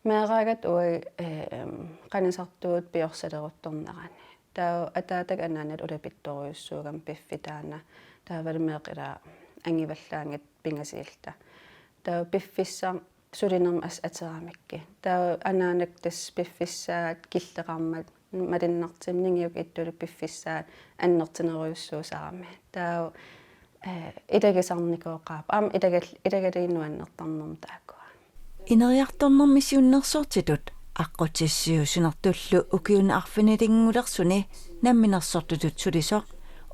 meeraagat ui qanisartuut piorsaleruttornerani taa ataatak anaanat ulapittoriussuugam piffitaana taavalu meeqila angivallaangit pingasiilta taa piffissa sulinerm ateraamikki taa anaanak tas piffissaat killeqarmat malinnartim ningiuk ittulu piffissaat annertineruyussuusaarmi taa idagisarnikuoqaap idagaliinnuannertarnerm taakua ineriartornermi siunnersortitut аққутиссиусунартуллу укиуна арфинилингулерсуни намминерсортутут сулисоқ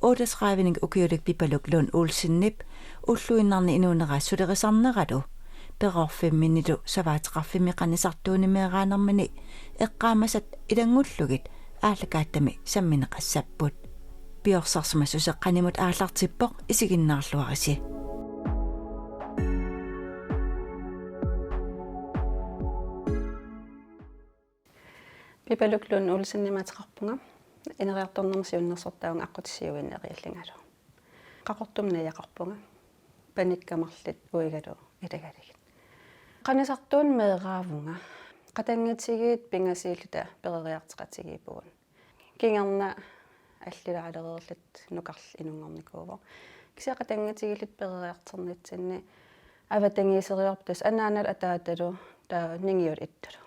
38 укиулик пипалук лун уулсиннип уллуиннарни инуунера сулерисарнералу перорфимминилу саваатеқарфимми қанисартуунимеераанермини эққаамасат илангуллугит ааллакааттами самминеқассаппут пиорсарсма сусеққанимут ааллартиппоқ исигиннаарлуариси пипалуклун уулсиннимаатеқарпунга инериарторнерсиуннерсортаун аққутиссиуиннериаллингалу қақортумна яқарпунга паниккамарлит уигалу илагалигит қанисартуун меэраавунга қатангатигиит пингасииллута перериартеқатигиипугун кингерна аллилаалерерлит нукарл инунгорникуувоо кися қатангатигиллит перериартернитсинни аватангиисериорптус анаанал атааталу таа нингиут иттулу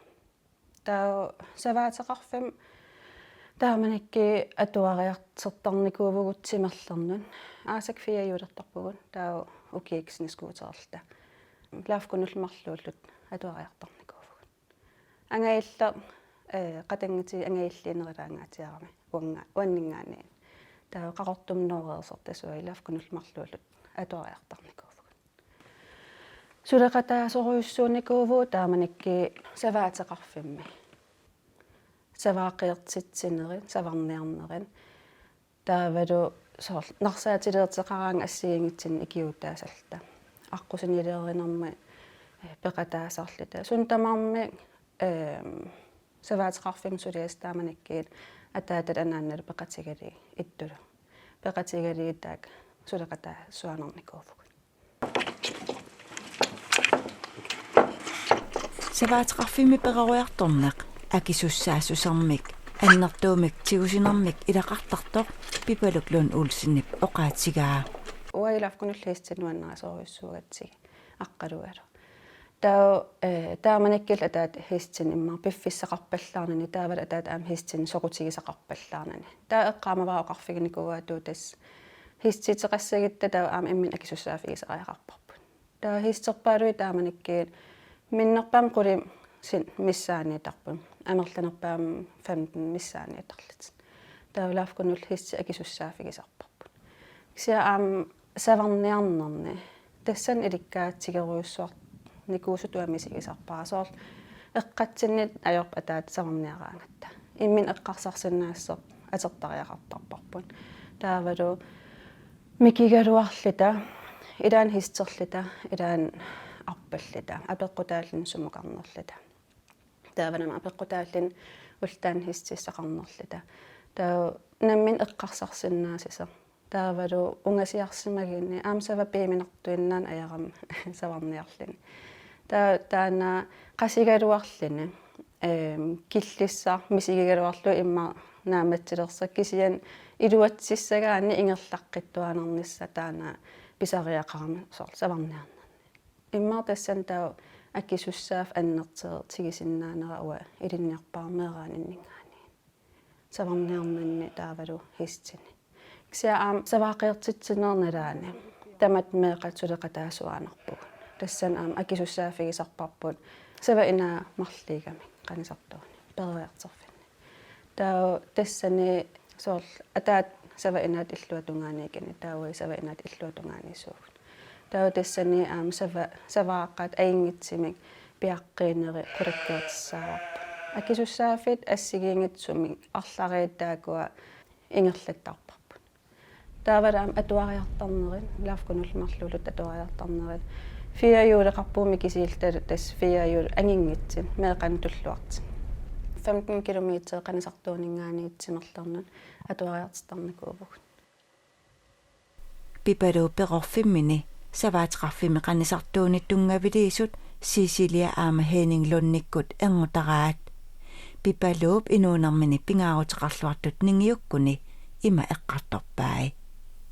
таа саваатеқарфим тааманакки атуариартертарникуувгутсимерлернун аасак фиаюлертарпугун таа укиикснискуутерлта лаавкунулмарлууллут атуариартарникуувгут ангаилла қатангати ангаиллиинерилаангаатиарами уаннингаани таа қақортумноореерсортасуи лаавкунулмарлууллут атуариартарникуувгут сулеқатаасоруйуссууникуувуу тааманакки саваатеқарфимми саваақиертитсинерин саварниарнерин таавалу соор нарсаатилеертеқараан ассигингитсин икиутаасалта аққусинилееринерми пеқатаасарлита сун тамаарми саваатеқарфим сулиас тааманаккиит атаатат анаанналу пеқатигали иттулу пеқатигалигитаак сулеқатаа суанерникууфук саваатеқарфимми переруйарторнеқ акисуссаассусармик аннертуумик тигусинермик илақартартоқ пипалуклун уулсиннип оқаатигаа уайлафкунуллиистинуаннерасоруйуссуугатсиг аққалугалу таа тааманаккил атаат хистин иммар пиффиссақарпаллаарнани таавал атаат аам хистин соқутигисақарпаллаарнани таа эққаамаваа тас хиститеқассагитта таа аам иммин акисуссаафигисеқаяқарпарпут таа хистерпаалуи тааманаккиит миннерпаам қули син миссааниитарпун амерланерпаам 15 миссааниитарлит таавлаавкунул хисси акисуссаафигисарпарпут кися аам саварниарнерни тассан иликкаатсигеруйуссуар никуусутуамисигисарпаасоор эққатсиннит аёрп атаат саварниараангатта иммин эққарсарсинаассеқ атертариақартарпарпут таавалу микигалуарлита илаан хистерлита илаан арпаллита апеққутааллин сумукарнерлита тааванама апеққутааллин ултаан хистиссақарнерлита таа наммин эққарсарсинаасиса таавалу унгасиарсимагинни аамсава пииминартуиннаан аярам саварниарлини таана қасигалуарлини киллиссаа мисигигалуарлу имма нааматсилерсак кисиан илуатсиссагаани ингерлаққиттуанернисса таана писариақарами соор саварниарна имма тассан таа аккисуссаав аннертер тигисиннаанера уа илинниарпаармеерааниннгаани саварниарнанни таавалу хистини кися аам саваақиертитсинерналаани тамат меэқатсулеқатаасуаанерпуг тассан аам аккисуссаафигисарпарпут сава ина марлигами қанисартууни перериартерфинни таа тассани соор атаат сава инаат иллуатунгааникини таауи сава инаат иллуатунгааниссуугут таа тассани аам савааққат аингитсимик пиаққиинери қулаккуатиссаараппа акисуссаафит ассигиингитсуми арларииттаакуа ингерлаттарпарпут таавалаам атуариартарнерин лаавкунулмарлуулут атуариартарнерин фиаюулеқарпууми кисиилталу тас фиаюул ангингитсин меэқан туллуартин 15 километр қанисартуунингаанигитсимерлернун атуариартарникуувугут пипалу перорфиммини саваатеқарфими қанисартууни тунгавилиисут Сисилия аама Henning Lunnikkut энгутараат пипалууп инуунармини пингаарутеқарлуартут нингиуккуни има эққарторпаи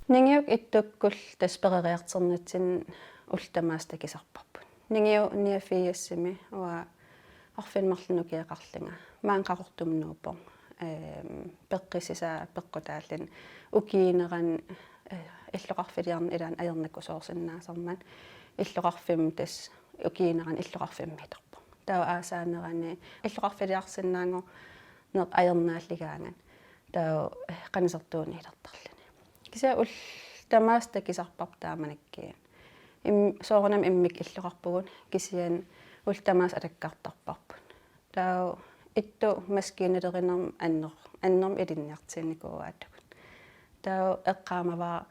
нингиук иттуккул тасперериартернатсин ултамаастакисарпарпут нингиу ниафиассими уа арфинмарлунукиақарлинга маанқақортумнууппо пеққисиса пеққутааллин укиинеран иллоқарфилиарни илаан аернакку соорсиннаасарман иллоқарфим тас укиинеран иллоқарфиммиторпо таа аасаанерани иллоқарфилиарсинаангу неқ аернааллигаанган таа қанисертууни илартарлани кися ул тамааста кисарпар тааманакки соорунам иммик иллоқарпугун кисиан ул тамаас алаккартарпарпут таа итту маскиинелеринерм аннерм илинниартиинникууаатагут таа эққаамаваа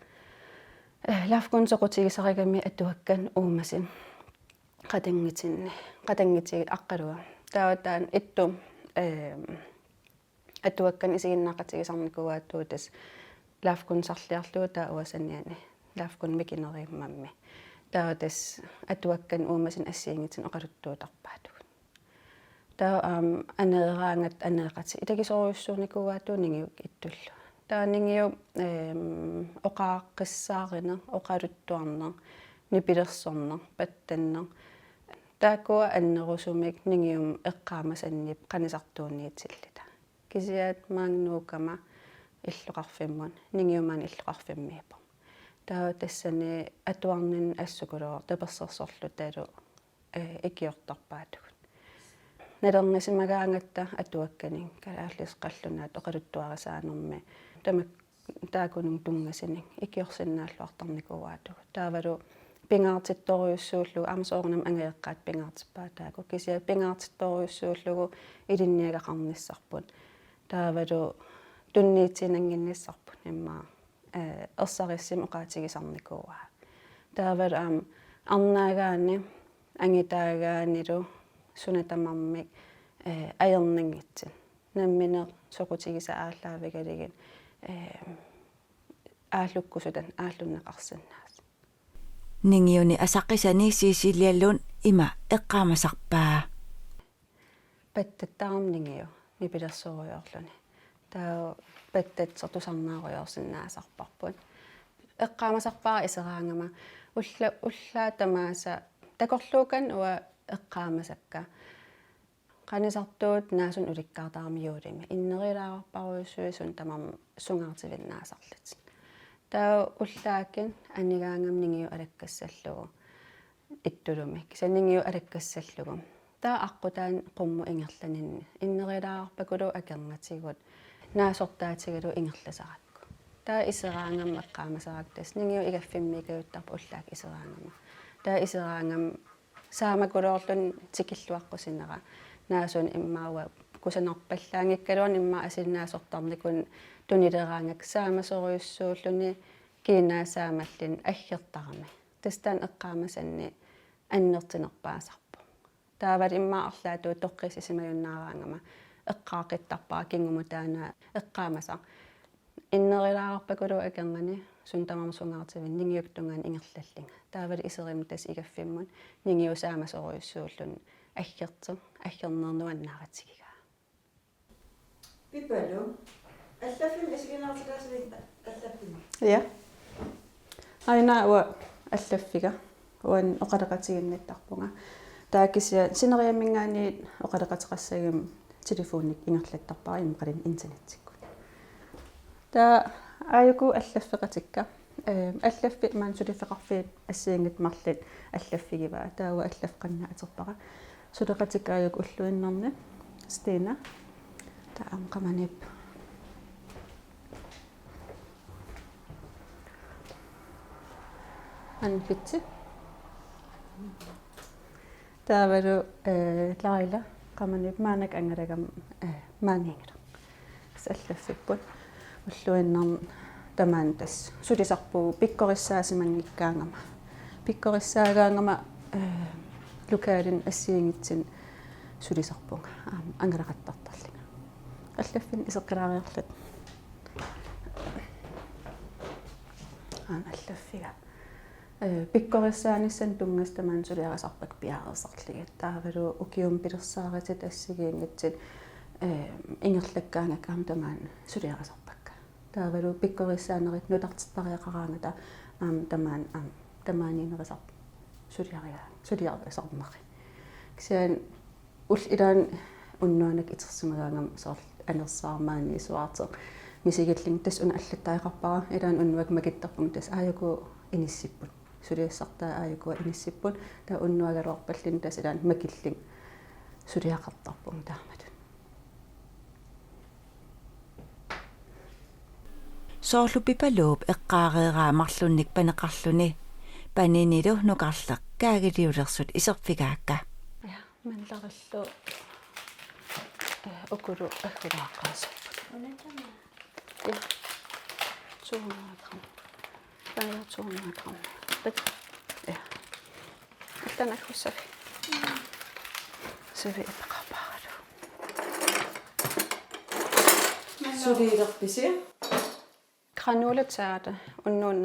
лафкун соқутигисаригами атуаккан уумасин qatangitigi aqqaluga taawatan ittu atuakkan isiginnaaqatigisarnikuaattuutas laafkun sarliarluu taa uasaniani laafkun mikineriimmammi taawatas atuakkan uumasin assiingitin oqaluttuutarpaatu taa aneeraangat aneeqati itakisoruissuurnikuaattuu ningiuk ittullu taa ningiu oqaaqqissaarina oqaluttuarner nipilersorner pattanner taakua annerusumik ningium eqqaamasannip qanisartuunniitsillita kisiat maangnuukama illoqarfimmun ningiumaan illoqarfimmiipo taa tassani atuarnin assukuloo tapersersorlu taalu ikiortarpaatugut nalernisimagaangatta atuakkanin kalaallisqallunaat oqaluttuarisaanermi tamak taakunung tungasini ikiorsinnaalluartarnikuaatugut taavalu pingaartittoriussuullu amsoornam angeeqqaat pingaartippaataaku kisia pingaartittoriussuullugu ilinniagaqarnissarput taavalu tunniitsinanginnissarput imma ersarissim oqaatigisarnikuaa taavalu arnaagaani angitaagaanilu sunatamarmik ajernangitsin namminer soqutigisa aallaavagaligin ааллуккусутан ааллуннеқарсинаас нингиуни асаққисани сисилиаллун има эққаамасарпаа паттаттаарам нингиу нипилерсориорлуни таа паттат сортусарнаариорсинаасарпарпут эққаамасарпаа исераангама уллаа тамааса такорлуукан уа эққаамасакка qanисартуут нааsun уликкаартаармиулими иннерилаарпаруйссуисун тамам сунгаартивиннаасарлит таа уллааккин анигаангам нингиу алаккассаллугу иттулуми кисаннингиу алаккассаллугу таа аққутаан қумму ингерланинни иннерилаарпакулу акернатигут наасортаатигалу ингерласаракку таа исераангам эққаамасарактас нингиу игаффиммигаюттарпу уллаак исераангама таа исераангам саамакулоорлун тикиллуаққусинера нааsun иммауа кусанерпаллаангиккалуан имма асиннаасортарникун тунилераангак саамасориуссууллуни кинаасаамаллин аггертарами тастаан эққаамасанни аннертинерпаасарпу таавал иммаарлаатуу тоққисисимаюннаараангама эққаақиттарпаа кингуму таана эққаамаса иннерилаарпакулу акернани сун тамам сунгаартивин нингиуктунгаан ингерлаллинга таавал исерим тас игаффиммун нингиу саамасориуссууллун аггернернуаннааратсигига пипалу аллаффим исигинартилаасалит аллаффим я айна уа аллаффига уан оқалеқатигиннаттарпунга таакisia синериамингаани оқалеқатеқассагим телефонник ингерлаттарпара имқалин интернетикку таа аюку аллаффеқатикка аллаффи маан сулифеқарфиит ассиингит марлит аллаффигива таава аллафқанна атерпара сулеқатикааюк уллуиннэрни стена таам қаманип анфитси таавалу лайла qamaнип маанак ангалагам маанигера саллаффиппут уллуиннэрн тамаан тас сулисарпуу пиккориссаасимангиккаангама пиккориссаагаангама лукаалин ассиингитсин сулисарпунга ангалақаттартарлинга аллаффин pikkorissaanиссан тунгастамаан сулиарасарпак пиаарерсарлиги таавалу укиум пилерсааратит ассигиингитсит ингерлаккаангакаам тамаан сулиарасарпакка таавалу pikkorissaanерит нутартиттариақараангата тамаан тамаанинерисар сулиарисарнери кисиан ул илаан уннуанак итерсимагаангам соор анерсаармаани суартеқ мисигиллин тас уна аллаттаиқарпара илаан уннуак макиттарпун тас ааяку иниссиппут сулиассартаа ааяку иниссиппут таа уннуагалуарпаллин тас илаан макиллин сулиақартарпун таамат Soorlupipaloob eqqaareeraamарлunnik paneqarluni paninilu nuqarleq kaagiliulersut iserfigaakka ja manlarallu okulu akkulaaqaasarput ja 200 gram ja 200 gram ja tämän akkussavi se vi eqqaapaaru suliilerpisi granulataata unnuun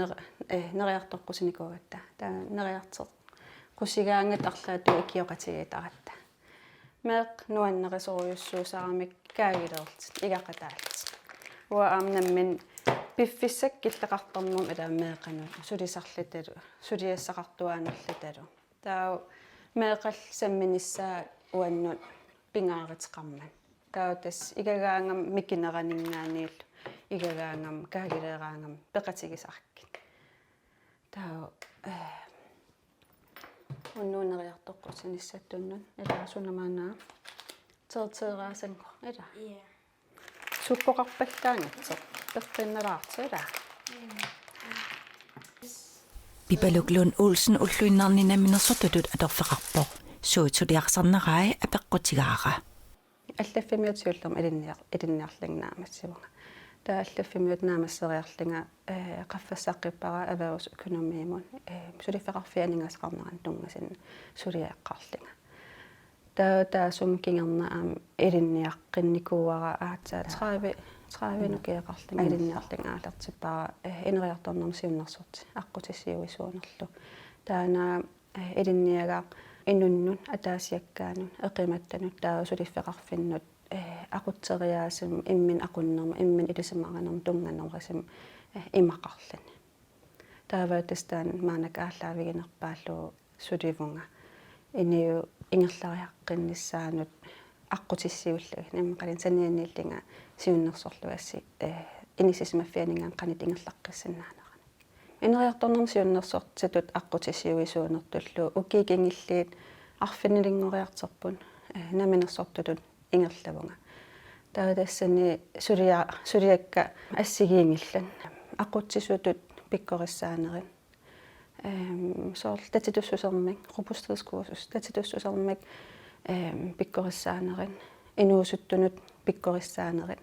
neriartoqqusinikuagatta taa neriarteq qusigaangat arlaatu ikioqatigiitaratta meeq nuannerisoriussuusaaramik kaagileertit igaqataallit uа aamnammin piffissak killeqartarnum ala meeqanu sulisarlatalu suliassaqartuaanerlatalu taa meeqall samminissaa uannut pingaariteqarman taa tas igagaangam mikineraninngaaniillu igagaangam kaagileeraangam peqatigisarkit taa unnuuneriartoqqutinissattуннун илаасунамаанаа теертерааsanko ила суппоқарпаллаангатсеқ перқинналаартила Pipaluklun Olsen ulluinnarninaminersortutut atorfeqarpo suutsuliaqsarnerai apeqqutigaara аллаффимиутиуллерм илинниарлангнаамассивунга таа аллаффимиут наамассериарлинга qaffassaqqipara avaus økonomiimun sulifeqarfianigasaqarneran tungasin suliaqqarlinga taa sum kingernaam ilinniaqqinnikууara aatsaa 30 nukiaqarlinga ilinniarlinga aalertippara ineriartornerm siunnersorti aqqutissiuisuunerlu taana ilinniaga innunnun ataasiakkaanun eqimattanut taa sulifeqarfinnut aqutteriaasum immin aqunnerma immin ilisimaranerm tungannerrisum imaqarlan taavatastaan maanakaallaviginerpaallu sulivunga iniu ingerlariaqqinnissaanut aqutissiullag nimqalin sanianniillinga siunnersorluassi inisismaffianingaan qanit ingerlaqqissannaanaqan ineriartornerm siunnersortitut aqutissiuisuunertullu ukiikingilliit arfinilingoriarterpun naminersortutut ingerlavunga taatassani suliakka assigiingillan aquttisutut pikkorissaanеrin soorl tatitussusermik robusthedskursus tatitussusermik pikkorissaanеrin inuusuttunut pikkorissaanеrin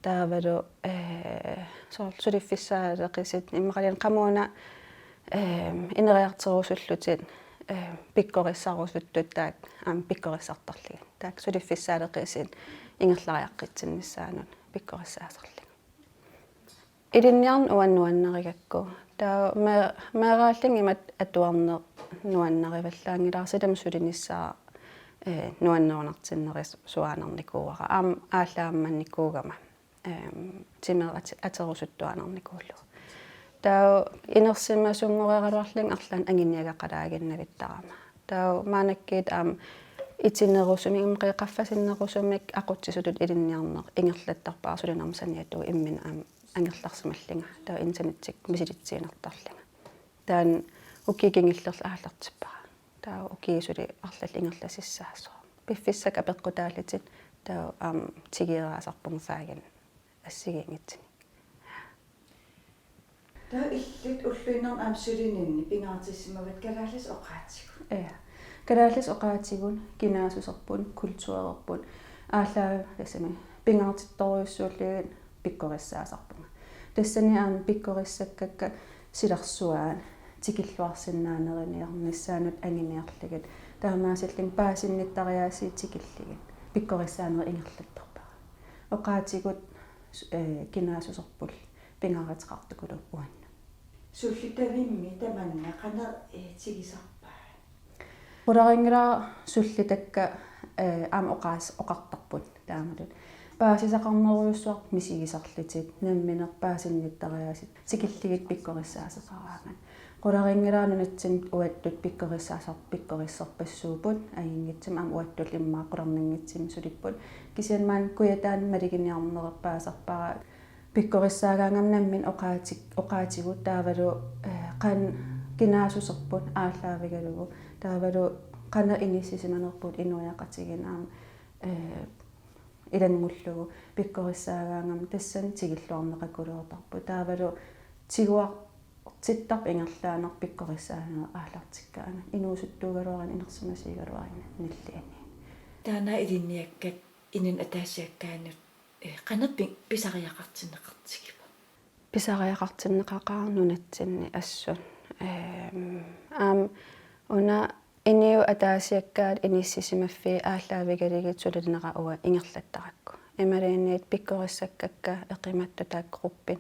taavalu soorl suliffissaaleqisit imaqalian qamuuna ineriarterusullutit pikkorissarusuttut taak pikkorissartarligi taak suliffissaaleqisit ingerlariaqqitsinnissaanun pikkorissaaserli ilinniarn uannuannarigakku taa meeraallingimat atuarneq nuannarivallaangilaarsilam sulinissaa nuannerunartinneris suaanernikuuara aallaammannikkuugama timerat aterusuttuanernikuullu taa inersimmasungoreraluarling arlaan anginniagaqalaaginnavittarama taa maanakkiit itinerusumi imqeqaffasinnerusumik aquttisutut ilinniarneq ingerlattarpaa sulinarmsaniatu immin angerlarsimallinga taa internettik misilitsiinertarlinga taan ukikingillerla aallartippara taa ukiisuli arlall ingerlasissaassoo piffissak apeqqutaallitit taa tigieraasarpung faagin assigiingitsini taa illit ulluinnerm sulininni pingaartissimavat kalaallis oqaatsigu kalaallis oqaatigun kinaasusarpun kultuererpun ааллаа тасами пингаартитторюссууллигит пиккорissаасарпунга тассани пиккориссаккакка силарсуаан тикиллуарсинаанеринниарнissaanут ангиниарлигит таамаасиллин паасинниттариааси тикиллигит пиккорissаанери ингерлаттарпара оqaатигут кинаасусерпул пингааратеқартукулу уанна суллитавимми таманна қана тигисарпаа Qularingila sullitakka aam oqartarput taamatut paasisaqarneruussuaq misigisarlitit namminerpaasinnittariasit sikilligit pikkorissaaseqaraagan qularingila nunatsim uattut pikkorissarpassuuput aingitsim aam uattul immaa qularningitsim sulipput kisianmaan kuyataan maliginiarnerpaasarpara pikkorissaaгаангам наммин оqaатигут таавалу qan кинаасусерпут ааллаавигалугу таавалу qana иниссисиманерпут инуяqatigin аам илангуллугу pikkorissaaгаангам тассан тигиллуарнеқакулуутарпу таавалу тигуар титтарп ингерлаанер pikkorissaaганер ааллартиккаана инуусуттуугалуарин инерсимасигалуарин наллиани таана илинниаккат инин атаассиаккаанут qanappi pisariaqartinneqartigipa pisariaqartinneqaqaarnunatsinni assun aam una iniu ataasiakkaat inissisimaffi ааllaавигалигит сулинера уа ингерлаттаракку ималиинниит pikkorissakкакка эқиматтутааккоруппин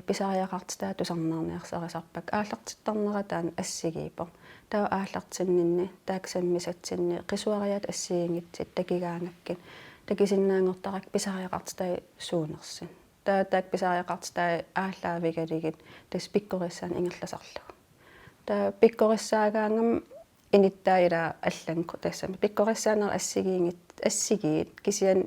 pisariaqartitaa тусарнаарниарсарисарпак ааллартиттарнера таан ассигиипо таа ааллартиннинни тааксаммисатсинни qisuariat ассигингитсит такигаангаккин такисиннаангортарак pisariaqartitai suunersin таак pisariaqartitai ааллаавигалигит тас pikkorissaan ингерласарлугу таа pikkorissaaгаангам иниттаила алланку тассами pikkorissaaner ассигиит кисиан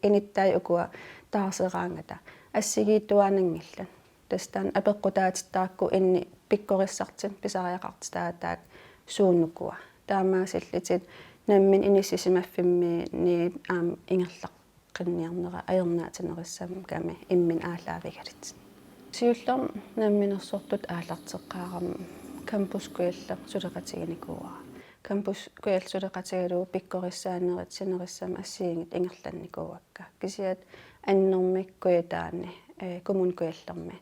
иниттай укуа таарсераангата ассигииттуаанангилла тастаан апеққутаатиттаракку инни pikkorissartin pisariaqartitaa таак сууннукуа таамаасиллитит наммин иниссисимаффимми ни аам ингерлаққинниарнера аернаатинериссам ками иммин ааллаавигалит сиуллерм намминерсортут аалартеққаарам кампус куялла сулеқатигиникуара кампус куял сулеқатигалуу pikkorissaanerit синериссам ассиингит ингерланникуакка кисиат аннэрмик куятаани коммун куяллерми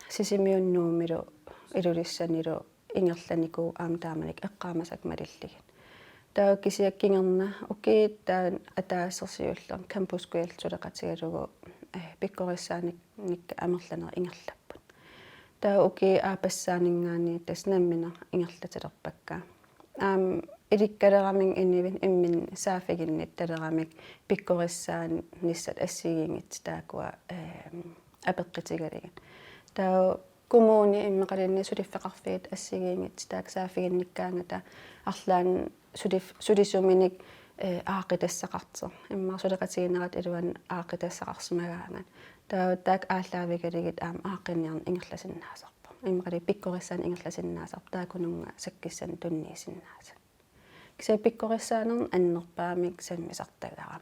сисимиуннуумилу илулиссанилу ингерланикуу аам тааманик эққаамасак малиллигит таа кисиаккингерна окей таан атаассерсиуллер кампус куял сулеқатигалугу pikkorissaanik амерланер ингерлаппут таа окей аапассаанингаани таснаммина ингерлатилерпакка аам иликкалерамин иннивин иммин саафигиннит талерамик pikkorissaan ниссат ассигингит таакуа апеққитигалигин таа коммуни иммеқалинни сулиффеқарфиит ассигингит таак саафигинниккаангата арлаан сулисуминик аақитассақартер иммаа сулеқатигинерат илуан аақитассақарсимагаангат таак ааллаавигалигит аам аақинниарн ингерласиннаасарпа иммақали pikkorissaan ингерласиннаасарп таакунунга саккиссан тунниисиннааса киса pikkorissaanerн аннерпаамик саммисартагарам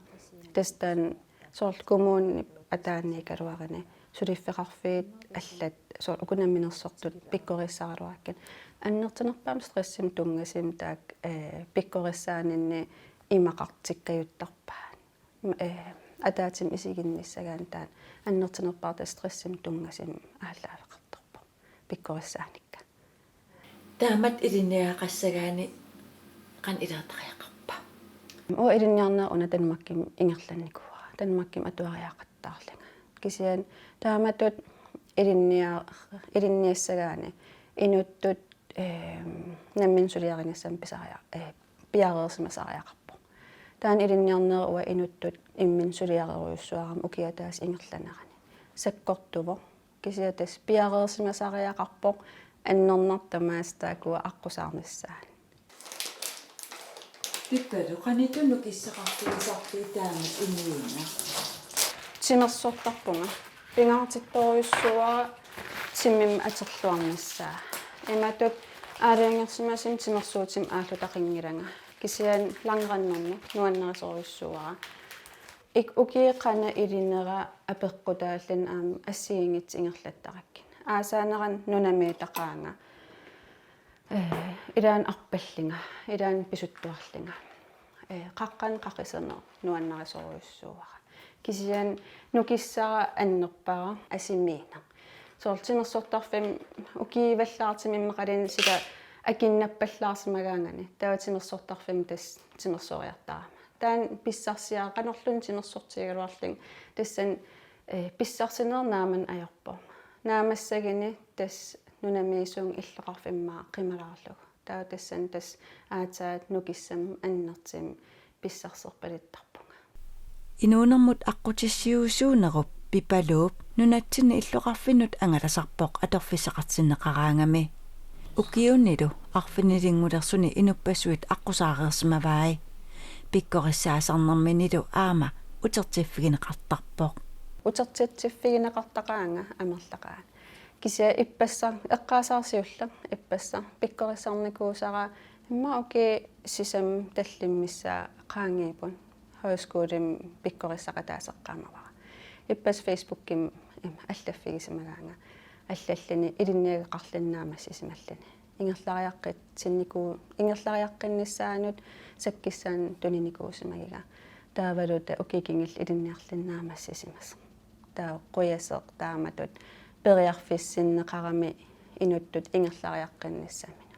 тастан сорл коммуни атааникалуарини сулиффеқарфиит аллат сор укунамминерсортут pikkorissaaruаккин аннертинерпаам стрессим тунгасим таак pikkorissaaninni имақартиккаюттарпаа атаатим исигинниссагаан таан аннертинерпаарта стрессим тунгасим ааллаавеқартарпа pikkorissaaникка таамат илинниақассагаани qan илаатариақарпа о илинниарнаа уна танмакким ингерланникуара танмакким атуариақаттаарлага кисиан тааматут илинниассагаани инуттут наммин сулиарингассам пиареерсимасариақарпо таан илинниарнера уа инуттут иммин сулиареруйуссуарам укиатаас ингерланерани саккортуво кисиатас пиареерсимасариақарпо аннернартамаастаакуа аққусаарниссаани пиккалу qanitunu kissaqartigisarpii taamat inniina тимерсортарпунга пингаартитторюссуара тиммим атерлуарниссаа иматут аалиангерсимасим тимерсуутим ааллутақингиланга кисиан ланграннерну нуаннерисоруйуссуара ик укиеқана илинера апеққутааллан аам ассигингит ингерлаттараккин аасаанеран нунамиитақаанга илаан арпаллинга илаан писуттуарлинга қаққан қақисернер нуаннерисоруйуссуара кисиан нукиссара аннерпара асимиина соортимерсортарфим укииваллаартимиммеқалин сика акиннаппаллаарсимагаангани тааватимерсортарфим тас тимерсориартарама таан писсарсиаа канерлун тимерсортигалуарлин тассан писсарсинернааман аёрпо наамассагини тас нунамиисуун иллоқарфиммаа қималаарлугу таа тассан тас аатаат нукиссам аннертим писсарсерпалиттарпунга инуунэрмут аққутиссиусуунеруп пипалууп нунатсини иллоқарфинут ангаласарпоқ аторфисеқартиннеқараангами укиуннилу арфинилингулерсуни инуппасуит аққусаареерсимаваи пиккориссаасарнэрминилу аама утертиффигинеқартарпоқ утертитсиффигинеқартақаанга амерлақаан кися иппассар эққаасаарсиулла иппассар пиккорисарникуусара имма оки сисам таллиммиссаа qaangiipun højskolen pikkorisaqataasеққаамавара иппас фейсбукким аллаффигисимагаанга аллаллани илинниагеқарлиннаамас исималлани ингерлариаққит синнику ингерлариаққиннссаанут саккиссаан туниникуусимагига таавалута окикингил илинниарлиннаамас исимас таа қоясеқ тааматут периарфиссиннеқарами инуттут ингерлариаққиннссаамина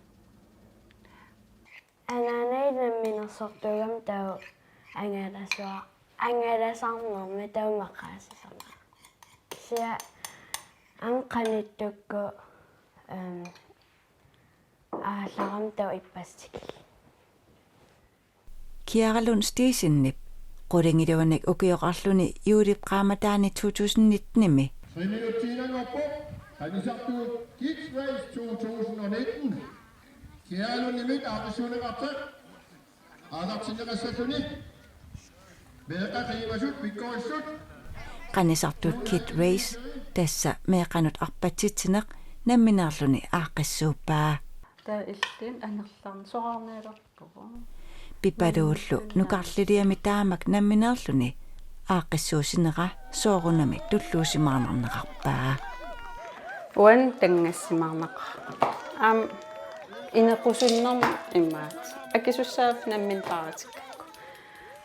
анаанайнамминерсортугам таа ангаласарнерми таумаққаасисарна кися анқаниттукку ааларам таа иппассик Kiaralund Stesinnip qulingilуаник укиоқарлуни юулип qaamataani 2019-ми Trinitutiinangorpo qanisartuut Kids Race 2019 Kiaralunimik aaqissuuneqartaq aalartinneqassalluni meeqaqiimasut pikkorissut qanisartut Kid Race tassa meeqanut arpatsitsineq nammineerluni aaqissuuppaa таа иллин анерларн сораарнеалерпугу пипалууллу нукарлилиами таамак намминеерлуни ааққиссуусинера соорунами туллуусимаарнернеқарпаа уан тангассимаарнеқ ам инеқусуннерм иммаат акисуссаав наммин тааратиккакку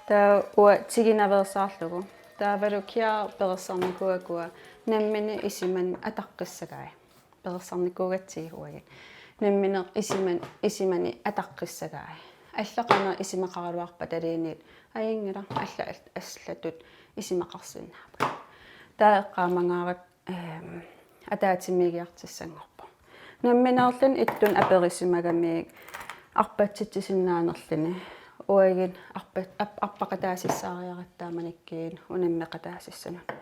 таа уа тигинаверсаарлугу таавалу киа перерсарникуакуа наммини исиман атаққиссагай перерсарникуугатсигуаги намминеқ исимани атаққиссагай аллақана исимақаралуарпа талиинит аингила алла аслатут исимақарсиннаапа таа эққаамангаарат атаатимигиартиссангорпо намминерлин иттун аперисимагамиик арпатситсиннаанерлини уагин арпақатаасиссаариараттааманиккиин унаммеқатаасиссанут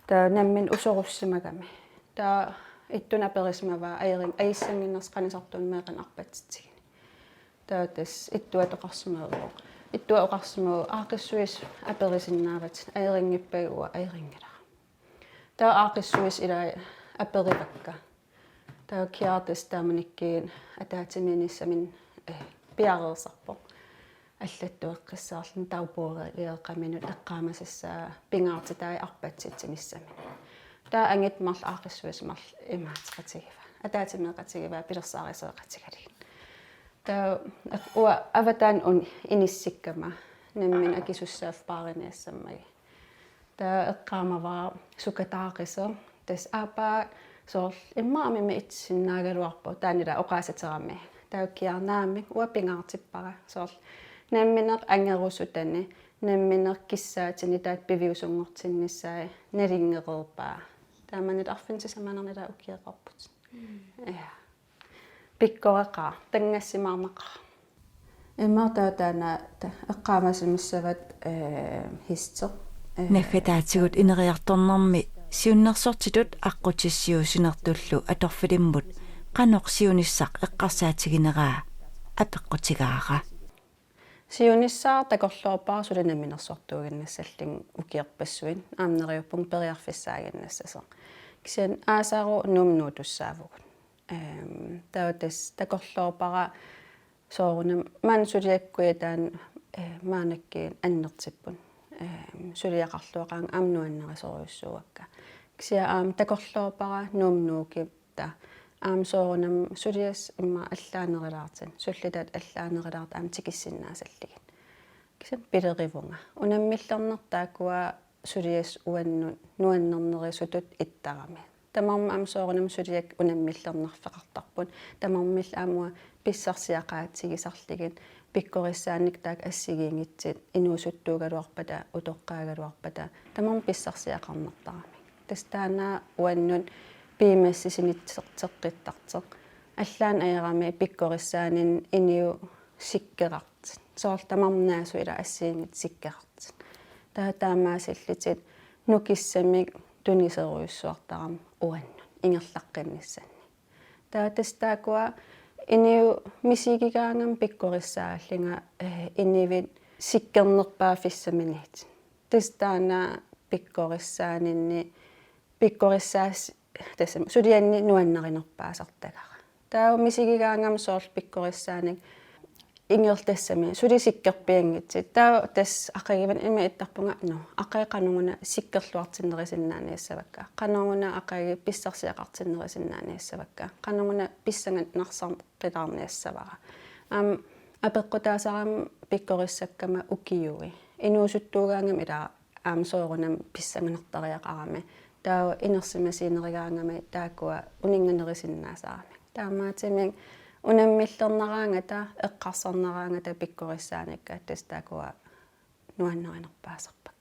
таа наммин усоруссимагами таа иттун аперисимава аерин аиссангиннерс қанисартун меэқан арпатситсигини таатас иттуатоқарсимаа иттуаоқарсимаа аақиссуис аперисиннаават аерингиппагуа аерингала таа аақиссуис илаа аперивакка таа киартас тааманиккиин атаатиминиссамин пиареерсарпо аллаттуэққиссаарлун таупуурэ иеқаминут эққаамасассаа пингаартитаи арпатситсимиссами таа ангит марл аақиссуис марл имаатеқатигива атаатимеқатигива пилерсаарисеқатигалигин таа уа аватаан он иниссиккама наммин акисуссаав паариниассаммаги таа эққаамаваа сукатаақисо тас апаа соор иммаамима итсиннаагалуарпо таанила оқаасатерами тауккиарнаами уа пингаартиппара соор намминеқ ангерусутани намминеқ киссаатини таат пивиусунгортиннссаа налингеқерпаа тааманит арфинсисаманернила укиеқарпут я пиккореқаа тангассимаарнеқаа иммартаатаана эққаамасимиссават хистер наггатаатигут инериарторнэрми сиуннерсортитут аққутиссиусинертуллу аторфилиммут қанорсиунissaq эққарсаатигинераа апеққутигаара сиуниссаа такорлуорпаа сулинаминерсортуугиннассаллин укиерпассуин аамнериуппун периарфиссаагиннассасо кисиан аасаару нумнуу туссаавгут таутас такорлуорпара соорунам мансулиаккуя таан маанаккиин аннертиппун сулиақарлуақаан аамнуаннерисориуссууакка кисиа аам такорлуорпара нумнууки та аам соорунам сулиас имма аллаанерилаартин суллитаат аллаанерилаарт аам тикиссиннаасаллигин кисиа пилеривунга унаммиллернертааккуа сулиас уаннут нуаннернерисутут иттарами тамарма аам соорунам сулиак унаммиллернерфеқартарпут тамармил аамуа писсарсиақаатсигисарлигин пиккориссааник таак ассигиингитсит инуусуттуугалуарпата утоққаагалуарпата тамарма писсарсиақарнертарами тастаана уаннут piimessisinitseqqittарteq аллаан аярами пиккориссаанин иниу сиккерарт соорл тамарнаасу ила ассиингит сиккерарт таамаасиллитит нукиссамик тунисеруйуссуартарам уаннун ингерлаққиннссанни таатастаакуа иниу мисигигаангам пиккориссааллинга инивит сиккернерпаафиссаминит тастаана пиккориссаанинни пиккориссаас тассам сулианни нуаннаринерпаасартагара таа мисигигаангам соорл пиккориссааник ингерлтассами сулисиккерпиангитсит таа тас ақагиван има иттарпунга но ақаеқанугуна сиккерлуартиннерисиннааниассавакка қанугуна ақаги писсарсиақартиннерисиннааниассавакка қанугуна писсангат нарсарм қитаарниассавара апеққутаасарам пиккориссаккама укиюи инуусуттуугаангам ила соорунам писсанганертариақарами таа инерсимасиинеригаангами таакуа унинганерисиннаасаарами таамаатимик унаммиллернараангата эққарсарнараангата пиккориссааникка тастаакуа нуаннеринерпаасарпак